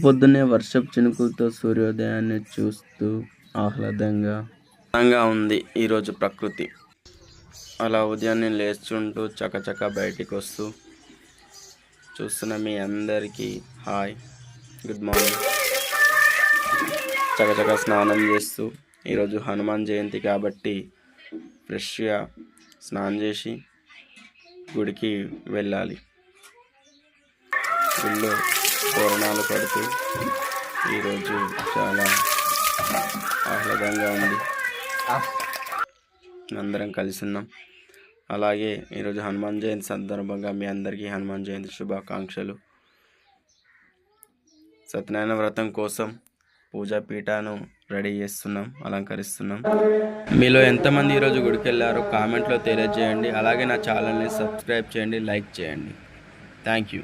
పొద్దున్నే వర్షపు చినుకులతో సూర్యోదయాన్ని చూస్తూ ఆహ్లాదంగా ఉంది ఈరోజు ప్రకృతి. అలా ఉదయాన్నే లేచుంటూ చకచక బయటికి వస్తూ చూస్తున్న మీ అందరికీ హాయ్, గుడ్ మార్నింగ్. చకచక స్నానం చేస్తూ ఈరోజు హనుమాన్ జయంతి కాబట్టి ఫ్రెష్గా స్నానం చేసి గుడికి వెళ్ళాలి. గుడిలో తోరణాలు కడుతూ ఈరోజు చాలా ఆహ్లాదంగా ఉంది. అందరం కలిసి ఉన్నాం. అలాగే ఈరోజు హనుమాన్ జయంతి సందర్భంగా మీ అందరికీ హనుమాన్ జయంతి శుభాకాంక్షలు. సత్యనారాయణ వ్రతం కోసం పూజా పీఠను రెడీ చేస్తున్నాం, అలంకరిస్తున్నాం. మీలో ఎంతమంది ఈరోజు గుడికి వెళ్ళారో కామెంట్లో తెలియజేయండి. అలాగే నా ఛానల్ని సబ్స్క్రైబ్ చేయండి, లైక్ చేయండి. Thank you.